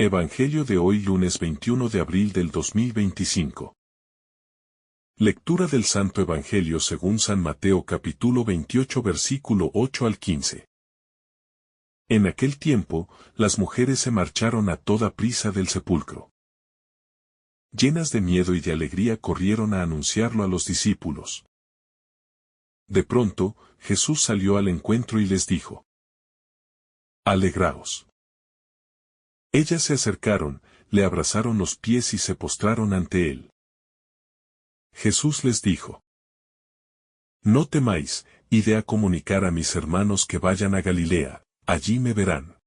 Evangelio de hoy lunes 21 de abril del 2025. Lectura del Santo Evangelio según San Mateo capítulo 28 versículo 8 al 15. En aquel tiempo, las mujeres se marcharon a toda prisa del sepulcro. Llenas de miedo y de alegría corrieron a anunciarlo a los discípulos. De pronto, Jesús salió al encuentro y les dijo: Alegraos. Ellas se acercaron, le abrazaron los pies y se postraron ante él. Jesús les dijo: No temáis, id a comunicar a mis hermanos que vayan a Galilea, allí me verán.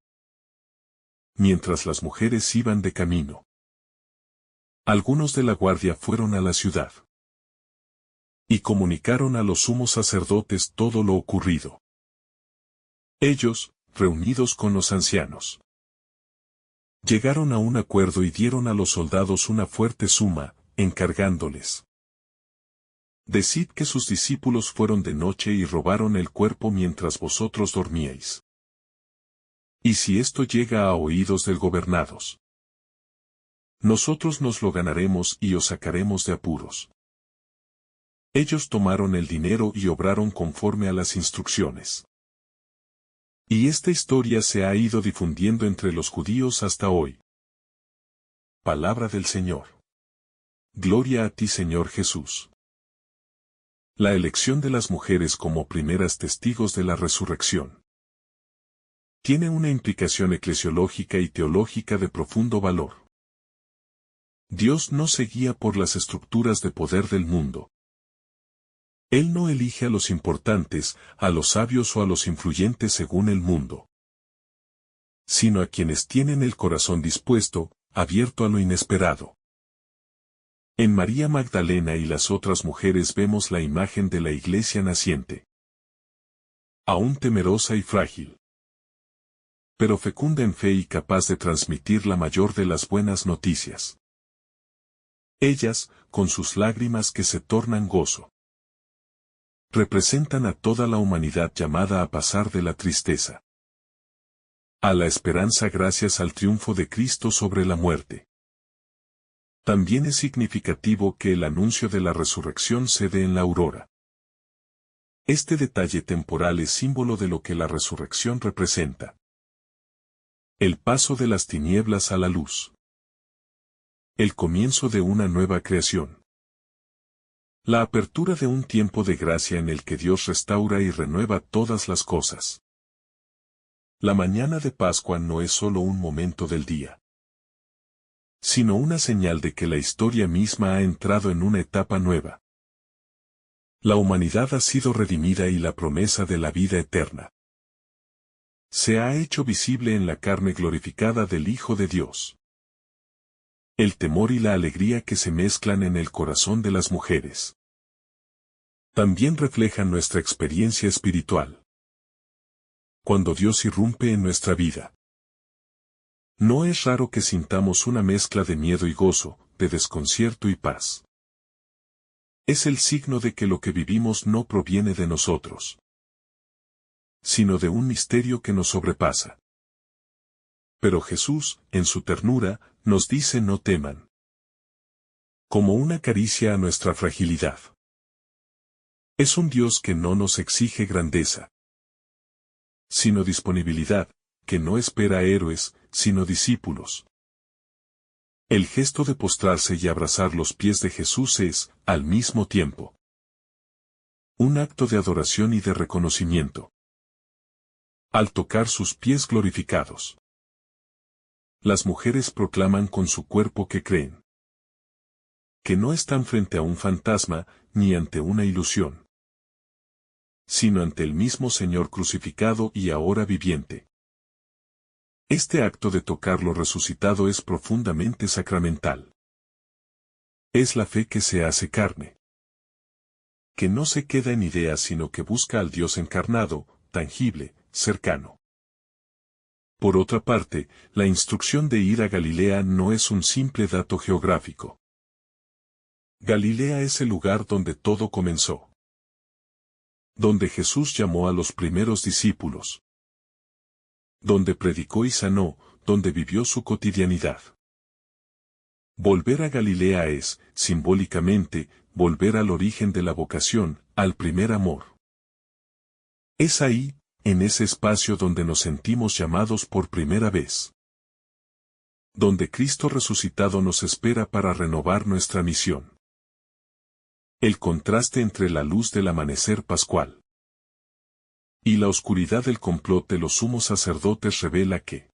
Mientras las mujeres iban de camino, algunos de la guardia fueron a la ciudad y comunicaron a los sumos sacerdotes todo lo ocurrido. Ellos, reunidos con los ancianos, llegaron a un acuerdo y dieron a los soldados una fuerte suma, encargándoles: Decid que sus discípulos fueron de noche y robaron el cuerpo mientras vosotros dormíais. Y si esto llega a oídos del gobernados, nosotros nos lo ganaremos y os sacaremos de apuros. Ellos tomaron el dinero y obraron conforme a las instrucciones. Y esta historia se ha ido difundiendo entre los judíos hasta hoy. Palabra del Señor. Gloria a ti, Señor Jesús. La elección de las mujeres como primeras testigos de la resurrección tiene una implicación eclesiológica y teológica de profundo valor. Dios no se guía por las estructuras de poder del mundo. Él no elige a los importantes, a los sabios o a los influyentes según el mundo, sino a quienes tienen el corazón dispuesto, abierto a lo inesperado. En María Magdalena y las otras mujeres vemos la imagen de la iglesia naciente, aún temerosa y frágil, pero fecunda en fe y capaz de transmitir la mayor de las buenas noticias. Ellas, con sus lágrimas que se tornan gozo, representan a toda la humanidad llamada a pasar de la tristeza a la esperanza gracias al triunfo de Cristo sobre la muerte. También es significativo que el anuncio de la resurrección se dé en la aurora. Este detalle temporal es símbolo de lo que la resurrección representa: el paso de las tinieblas a la luz, el comienzo de una nueva creación, la apertura de un tiempo de gracia en el que Dios restaura y renueva todas las cosas. La mañana de Pascua no es solo un momento del día, sino una señal de que la historia misma ha entrado en una etapa nueva. La humanidad ha sido redimida y la promesa de la vida eterna se ha hecho visible en la carne glorificada del Hijo de Dios. El temor y la alegría que se mezclan en el corazón de las mujeres también reflejan nuestra experiencia espiritual. Cuando Dios irrumpe en nuestra vida, no es raro que sintamos una mezcla de miedo y gozo, de desconcierto y paz. Es el signo de que lo que vivimos no proviene de nosotros, sino de un misterio que nos sobrepasa. Pero Jesús, en su ternura, nos dice: no teman. Como una caricia a nuestra fragilidad. Es un Dios que no nos exige grandeza, sino disponibilidad, que no espera héroes, sino discípulos. El gesto de postrarse y abrazar los pies de Jesús es, al mismo tiempo, un acto de adoración y de reconocimiento. Al tocar sus pies glorificados, las mujeres proclaman con su cuerpo que creen, que no están frente a un fantasma, ni ante una ilusión, sino ante el mismo Señor crucificado y ahora viviente. Este acto de tocar lo resucitado es profundamente sacramental. Es la fe que se hace carne, que no se queda en ideas sino que busca al Dios encarnado, tangible, cercano. Por otra parte, la instrucción de ir a Galilea no es un simple dato geográfico. Galilea es el lugar donde todo comenzó, donde Jesús llamó a los primeros discípulos, donde predicó y sanó, donde vivió su cotidianidad. Volver a Galilea es, simbólicamente, volver al origen de la vocación, al primer amor. Es ahí, en ese espacio donde nos sentimos llamados por primera vez. Donde Cristo resucitado nos espera para renovar nuestra misión. El contraste entre la luz del amanecer pascual y la oscuridad del complot de los sumos sacerdotes revela que,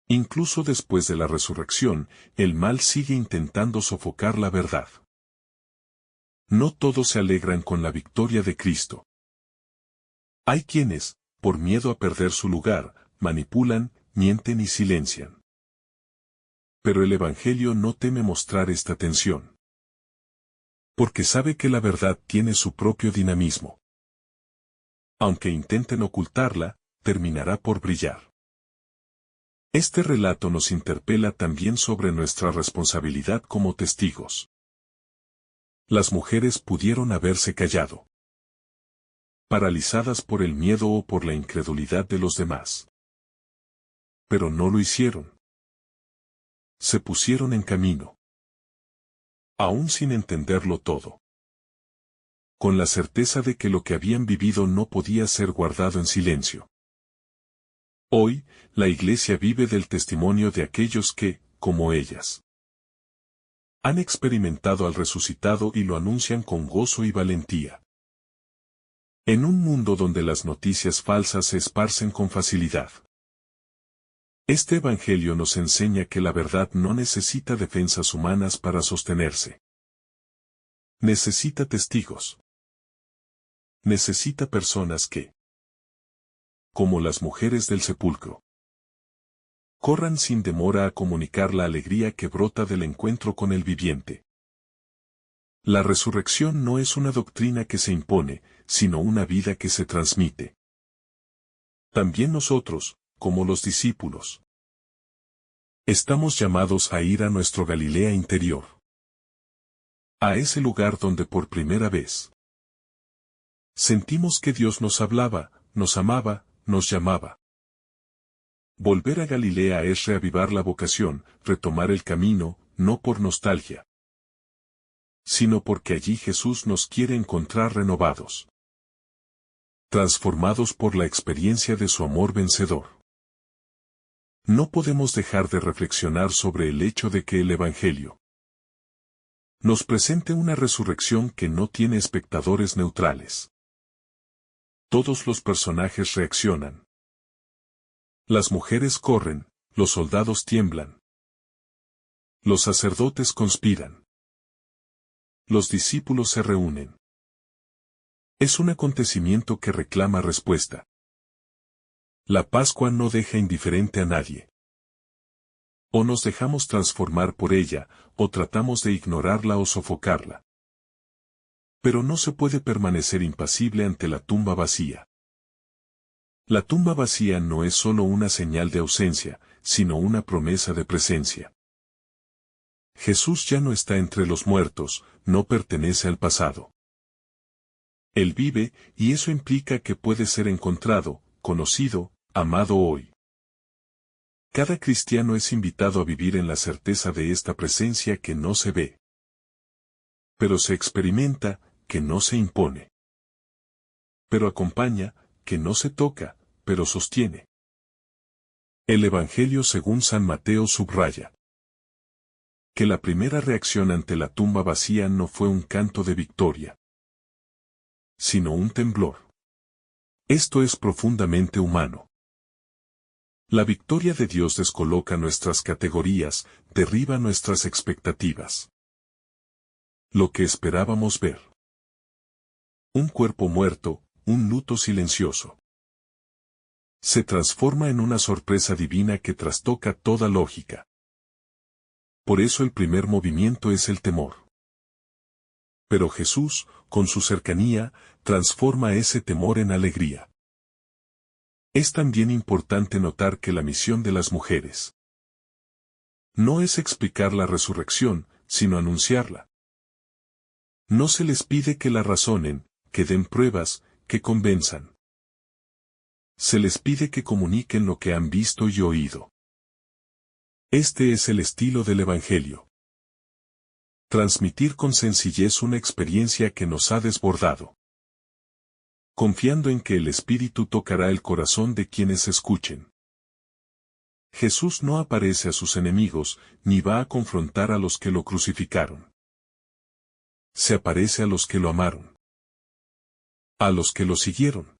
incluso después de la resurrección, el mal sigue intentando sofocar la verdad. No todos se alegran con la victoria de Cristo. Hay quienes, por miedo a perder su lugar, manipulan, mienten y silencian. Pero el Evangelio no teme mostrar esta tensión. Porque sabe que la verdad tiene su propio dinamismo. Aunque intenten ocultarla, terminará por brillar. Este relato nos interpela también sobre nuestra responsabilidad como testigos. Las mujeres pudieron haberse callado, paralizadas por el miedo o por la incredulidad de los demás. Pero no lo hicieron. Se pusieron en camino. Aún sin entenderlo todo. Con la certeza de que lo que habían vivido no podía ser guardado en silencio. Hoy, la Iglesia vive del testimonio de aquellos que, como ellas, han experimentado al resucitado y lo anuncian con gozo y valentía. En un mundo donde las noticias falsas se esparcen con facilidad. Este Evangelio nos enseña que la verdad no necesita defensas humanas para sostenerse. Necesita testigos. Necesita personas que, como las mujeres del sepulcro, corran sin demora a comunicar la alegría que brota del encuentro con el viviente. La resurrección no es una doctrina que se impone, sino una vida que se transmite. También nosotros, como los discípulos, estamos llamados a ir a nuestro Galilea interior. A ese lugar donde por primera vez sentimos que Dios nos hablaba, nos amaba, nos llamaba. Volver a Galilea es reavivar la vocación, retomar el camino, no por nostalgia, sino porque allí Jesús nos quiere encontrar renovados, transformados por la experiencia de su amor vencedor. No podemos dejar de reflexionar sobre el hecho de que el Evangelio nos presente una resurrección que no tiene espectadores neutrales. Todos los personajes reaccionan. Las mujeres corren, los soldados tiemblan. Los sacerdotes conspiran. Los discípulos se reúnen. Es un acontecimiento que reclama respuesta. La Pascua no deja indiferente a nadie. O nos dejamos transformar por ella, o tratamos de ignorarla o sofocarla. Pero no se puede permanecer impasible ante la tumba vacía. La tumba vacía no es solo una señal de ausencia, sino una promesa de presencia. Jesús ya no está entre los muertos, no pertenece al pasado. Él vive, y eso implica que puede ser encontrado, conocido, amado hoy. Cada cristiano es invitado a vivir en la certeza de esta presencia que no se ve, pero se experimenta, que no se impone, pero acompaña, que no se toca, pero sostiene. El Evangelio según San Mateo subraya que la primera reacción ante la tumba vacía no fue un canto de victoria, sino un temblor. Esto es profundamente humano. La victoria de Dios descoloca nuestras categorías, derriba nuestras expectativas. Lo que esperábamos ver. Un cuerpo muerto, un luto silencioso. Se transforma en una sorpresa divina que trastoca toda lógica. Por eso el primer movimiento es el temor. Pero Jesús, con su cercanía, transforma ese temor en alegría. Es también importante notar que la misión de las mujeres no es explicar la resurrección, sino anunciarla. No se les pide que la razonen, que den pruebas, que convenzan. Se les pide que comuniquen lo que han visto y oído. Este es el estilo del Evangelio. Transmitir con sencillez una experiencia que nos ha desbordado. Confiando en que el Espíritu tocará el corazón de quienes escuchen. Jesús no aparece a sus enemigos, ni va a confrontar a los que lo crucificaron. Se aparece a los que lo amaron. A los que lo siguieron.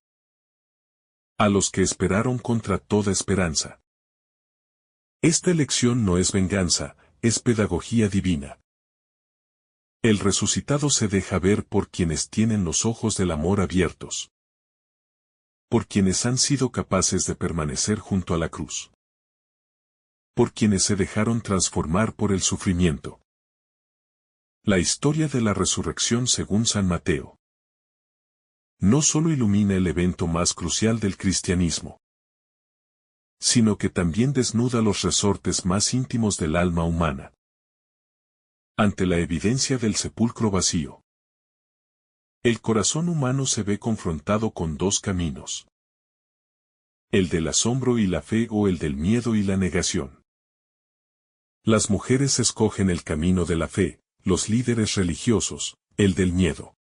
A los que esperaron contra toda esperanza. Esta elección no es venganza, es pedagogía divina. El resucitado se deja ver por quienes tienen los ojos del amor abiertos. Por quienes han sido capaces de permanecer junto a la cruz. Por quienes se dejaron transformar por el sufrimiento. La historia de la resurrección según San Mateo. No solo ilumina el evento más crucial del cristianismo, sino que también desnuda los resortes más íntimos del alma humana. Ante la evidencia del sepulcro vacío, el corazón humano se ve confrontado con dos caminos. El del asombro y la fe o el del miedo y la negación. Las mujeres escogen el camino de la fe, los líderes religiosos, el del miedo.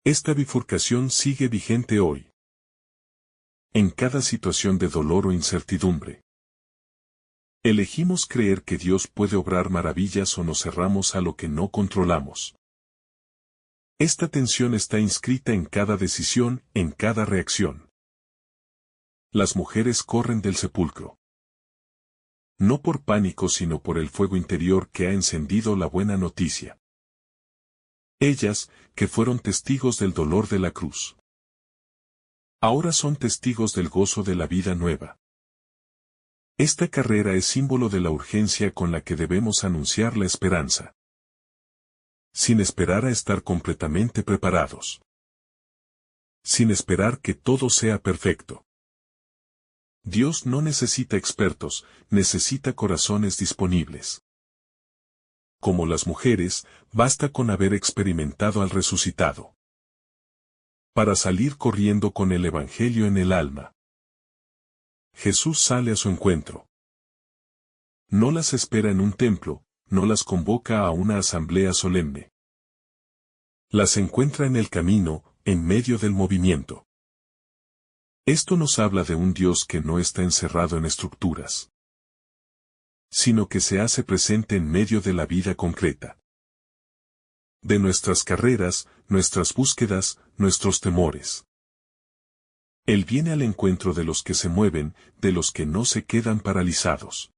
Esta bifurcación sigue vigente hoy. En cada situación de dolor o incertidumbre. Elegimos creer que Dios puede obrar maravillas o nos cerramos a lo que no controlamos. Esta tensión está inscrita en cada decisión, en cada reacción. Las mujeres corren del sepulcro. No por pánico sino por el fuego interior que ha encendido la buena noticia. Ellas, que fueron testigos del dolor de la cruz. Ahora son testigos del gozo de la vida nueva. Esta carrera es símbolo de la urgencia con la que debemos anunciar la esperanza. Sin esperar a estar completamente preparados. Sin esperar que todo sea perfecto. Dios no necesita expertos, necesita corazones disponibles. Como las mujeres, basta con haber experimentado al resucitado. Para salir corriendo con el Evangelio en el alma. Jesús sale a su encuentro. No las espera en un templo, no las convoca a una asamblea solemne. Las encuentra en el camino, en medio del movimiento. Esto nos habla de un Dios que no está encerrado en estructuras, sino que se hace presente en medio de la vida concreta. De nuestras carreras, nuestras búsquedas, nuestros temores. Él viene al encuentro de los que se mueven, de los que no se quedan paralizados.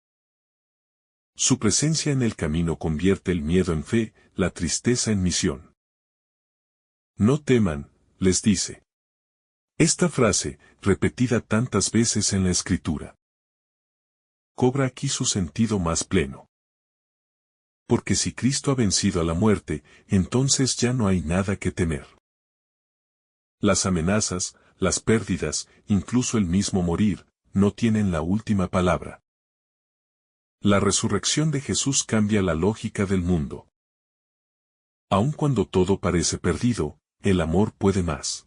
Su presencia en el camino convierte el miedo en fe, la tristeza en misión. No teman, les dice. Esta frase, repetida tantas veces en la Escritura, cobra aquí su sentido más pleno. Porque si Cristo ha vencido a la muerte, entonces ya no hay nada que temer. Las amenazas, las pérdidas, incluso el mismo morir, no tienen la última palabra. La resurrección de Jesús cambia la lógica del mundo. Aun cuando todo parece perdido, el amor puede más.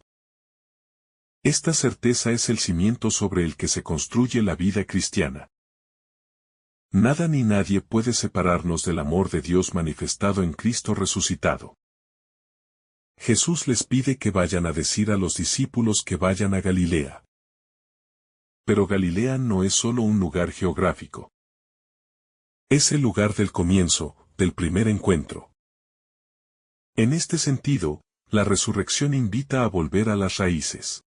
Esta certeza es el cimiento sobre el que se construye la vida cristiana. Nada ni nadie puede separarnos del amor de Dios manifestado en Cristo resucitado. Jesús les pide que vayan a decir a los discípulos que vayan a Galilea. Pero Galilea no es solo un lugar geográfico. Es el lugar del comienzo, del primer encuentro. En este sentido, la resurrección invita a volver a las raíces.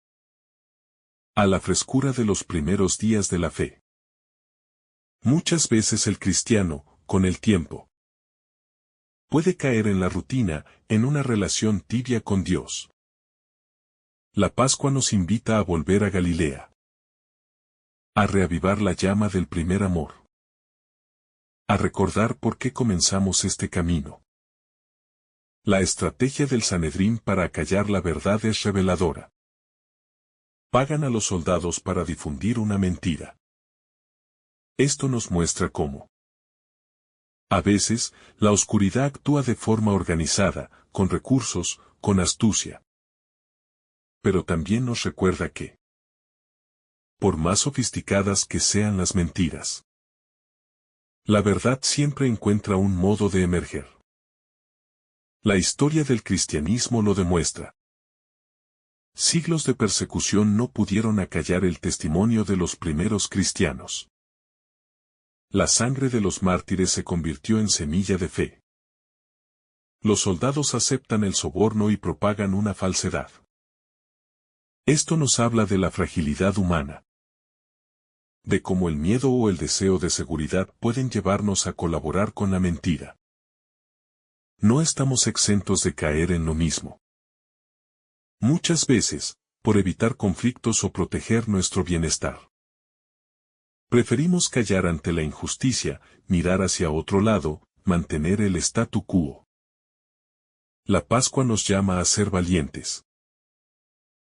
A la frescura de los primeros días de la fe. Muchas veces el cristiano, con el tiempo, puede caer en la rutina, en una relación tibia con Dios. La Pascua nos invita a volver a Galilea. A reavivar la llama del primer amor. A recordar por qué comenzamos este camino. La estrategia del Sanedrín para acallar la verdad es reveladora. Pagan a los soldados para difundir una mentira. Esto nos muestra cómo. A veces, la oscuridad actúa de forma organizada, con recursos, con astucia. Pero también nos recuerda que por más sofisticadas que sean las mentiras. La verdad siempre encuentra un modo de emerger. La historia del cristianismo lo demuestra. Siglos de persecución no pudieron acallar el testimonio de los primeros cristianos. La sangre de los mártires se convirtió en semilla de fe. Los soldados aceptan el soborno y propagan una falsedad. Esto nos habla de la fragilidad humana. De cómo el miedo o el deseo de seguridad pueden llevarnos a colaborar con la mentira. No estamos exentos de caer en lo mismo. Muchas veces, por evitar conflictos o proteger nuestro bienestar. Preferimos callar ante la injusticia, mirar hacia otro lado, mantener el statu quo. La Pascua nos llama a ser valientes.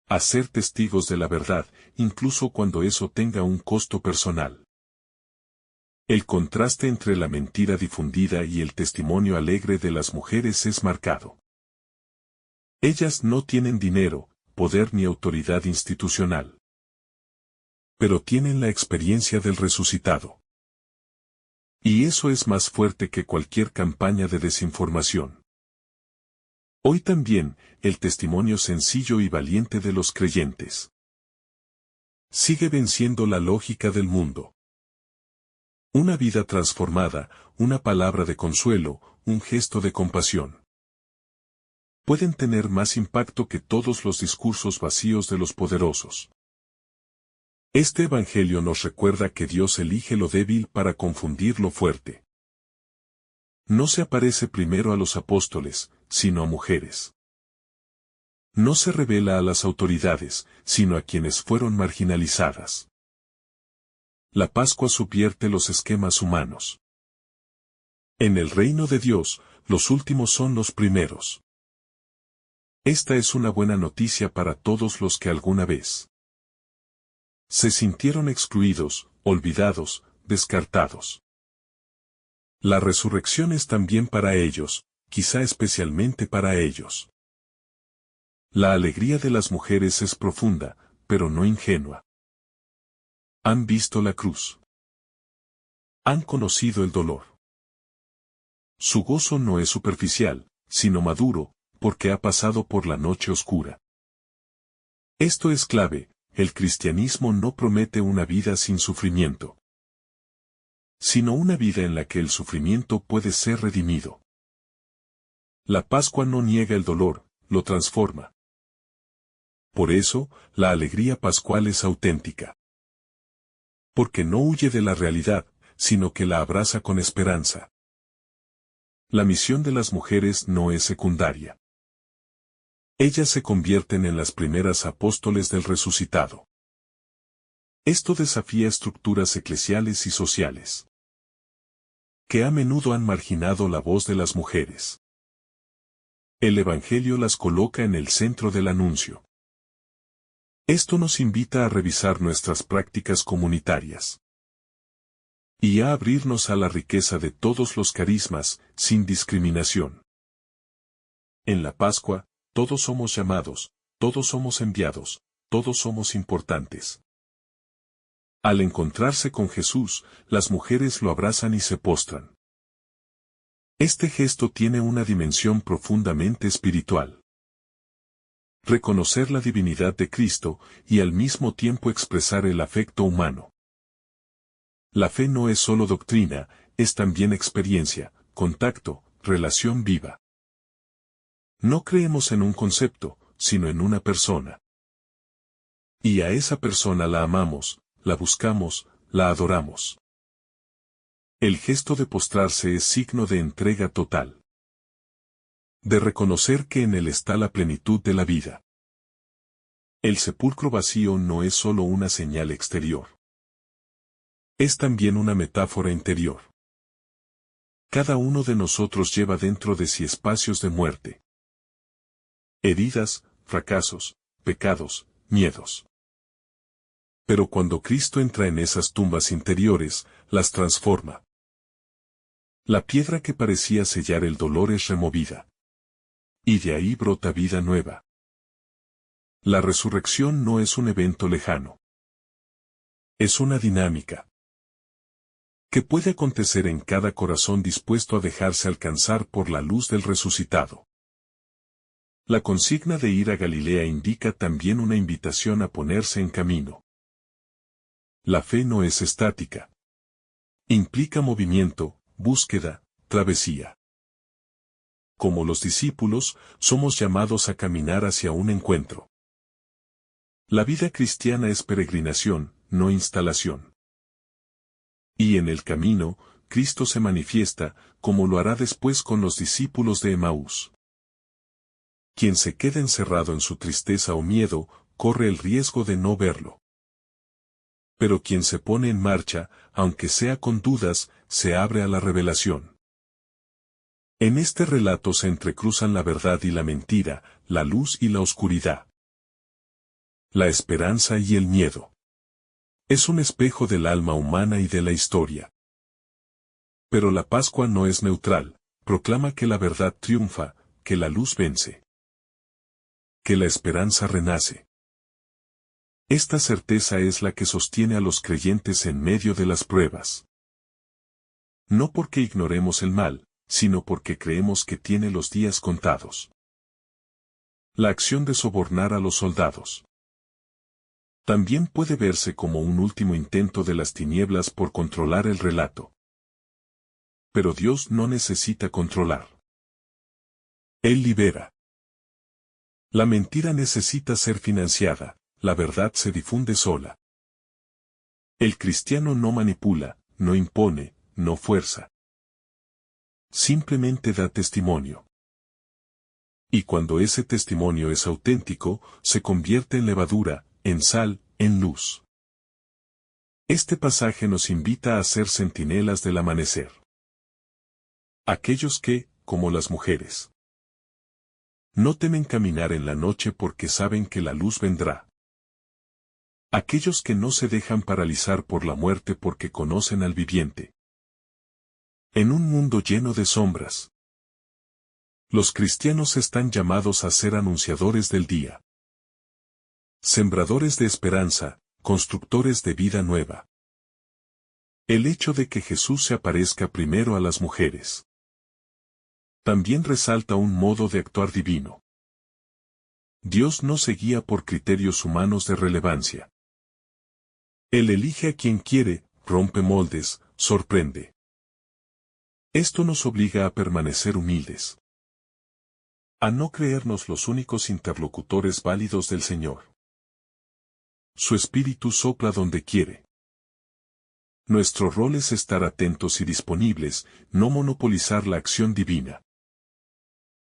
A ser testigos de la verdad, incluso cuando eso tenga un costo personal. El contraste entre la mentira difundida y el testimonio alegre de las mujeres es marcado. Ellas no tienen dinero, poder ni autoridad institucional. Pero tienen la experiencia del resucitado. Y eso es más fuerte que cualquier campaña de desinformación. Hoy también, el testimonio sencillo y valiente de los creyentes sigue venciendo la lógica del mundo. Una vida transformada, una palabra de consuelo, un gesto de compasión. Pueden tener más impacto que todos los discursos vacíos de los poderosos. Este evangelio nos recuerda que Dios elige lo débil para confundir lo fuerte. No se aparece primero a los apóstoles, sino a mujeres. No se revela a las autoridades, sino a quienes fueron marginalizadas. La Pascua subvierte los esquemas humanos. En el reino de Dios, los últimos son los primeros. Esta es una buena noticia para todos los que alguna vez se sintieron excluidos, olvidados, descartados. La resurrección es también para ellos, quizá especialmente para ellos. La alegría de las mujeres es profunda, pero no ingenua. Han visto la cruz. Han conocido el dolor. Su gozo no es superficial, sino maduro, porque ha pasado por la noche oscura. Esto es clave, el cristianismo no promete una vida sin sufrimiento, sino una vida en la que el sufrimiento puede ser redimido. La Pascua no niega el dolor, lo transforma. Por eso, la alegría pascual es auténtica. Porque no huye de la realidad, sino que la abraza con esperanza. La misión de las mujeres no es secundaria. Ellas se convierten en las primeras apóstoles del resucitado. Esto desafía estructuras eclesiales y sociales, que a menudo han marginado la voz de las mujeres. El Evangelio las coloca en el centro del anuncio. Esto nos invita a revisar nuestras prácticas comunitarias y a abrirnos a la riqueza de todos los carismas, sin discriminación. En la Pascua, todos somos llamados, todos somos enviados, todos somos importantes. Al encontrarse con Jesús, las mujeres lo abrazan y se postran. Este gesto tiene una dimensión profundamente espiritual. Reconocer la divinidad de Cristo y al mismo tiempo expresar el afecto humano. La fe no es solo doctrina, es también experiencia, contacto, relación viva. No creemos en un concepto, sino en una persona. Y a esa persona la amamos, la buscamos, la adoramos. El gesto de postrarse es signo de entrega total. De reconocer que en él está la plenitud de la vida. El sepulcro vacío no es solo una señal exterior. Es también una metáfora interior. Cada uno de nosotros lleva dentro de sí espacios de muerte. Heridas, fracasos, pecados, miedos. Pero cuando Cristo entra en esas tumbas interiores, las transforma. La piedra que parecía sellar el dolor es removida. Y de ahí brota vida nueva. La resurrección no es un evento lejano. Es una dinámica que puede acontecer en cada corazón dispuesto a dejarse alcanzar por la luz del resucitado. La consigna de ir a Galilea indica también una invitación a ponerse en camino. La fe no es estática. Implica movimiento, búsqueda, travesía. Como los discípulos, somos llamados a caminar hacia un encuentro. La vida cristiana es peregrinación, no instalación. Y en el camino, Cristo se manifiesta, como lo hará después con los discípulos de Emaús. Quien se queda encerrado en su tristeza o miedo, corre el riesgo de no verlo. Pero quien se pone en marcha, aunque sea con dudas, se abre a la revelación. En este relato se entrecruzan la verdad y la mentira, la luz y la oscuridad. La esperanza y el miedo. Es un espejo del alma humana y de la historia. Pero la Pascua no es neutral, proclama que la verdad triunfa, que la luz vence, que la esperanza renace. Esta certeza es la que sostiene a los creyentes en medio de las pruebas. No porque ignoremos el mal, sino porque creemos que tiene los días contados. La acción de sobornar a los soldados también puede verse como un último intento de las tinieblas por controlar el relato. Pero Dios no necesita controlar. Él libera. La mentira necesita ser financiada, la verdad se difunde sola. El cristiano no manipula, no impone, no fuerza. Simplemente da testimonio. Y cuando ese testimonio es auténtico, se convierte en levadura, en sal, en luz. Este pasaje nos invita a ser centinelas del amanecer. Aquellos que, como las mujeres, no temen caminar en la noche porque saben que la luz vendrá. Aquellos que no se dejan paralizar por la muerte porque conocen al viviente. En un mundo lleno de sombras, los cristianos están llamados a ser anunciadores del día. Sembradores de esperanza, constructores de vida nueva. El hecho de que Jesús se aparezca primero a las mujeres también resalta un modo de actuar divino. Dios no se guía por criterios humanos de relevancia. Él elige a quien quiere, rompe moldes, sorprende. Esto nos obliga a permanecer humildes. A no creernos los únicos interlocutores válidos del Señor. Su espíritu sopla donde quiere. Nuestro rol es estar atentos y disponibles, no monopolizar la acción divina.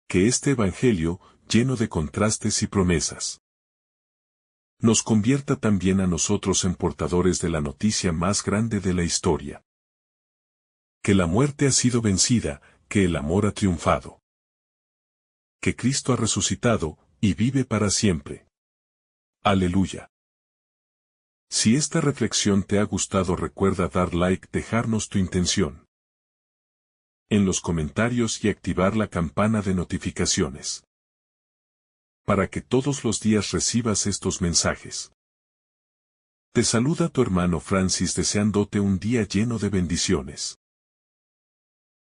Que este Evangelio, lleno de contrastes y promesas, nos convierta también a nosotros en portadores de la noticia más grande de la historia. Que la muerte ha sido vencida, que el amor ha triunfado. Que Cristo ha resucitado, y vive para siempre. Aleluya. Si esta reflexión te ha gustado, recuerda dar like, dejarnos tu intención en los comentarios y activar la campana de notificaciones para que todos los días recibas estos mensajes. Te saluda tu hermano Francis deseándote un día lleno de bendiciones.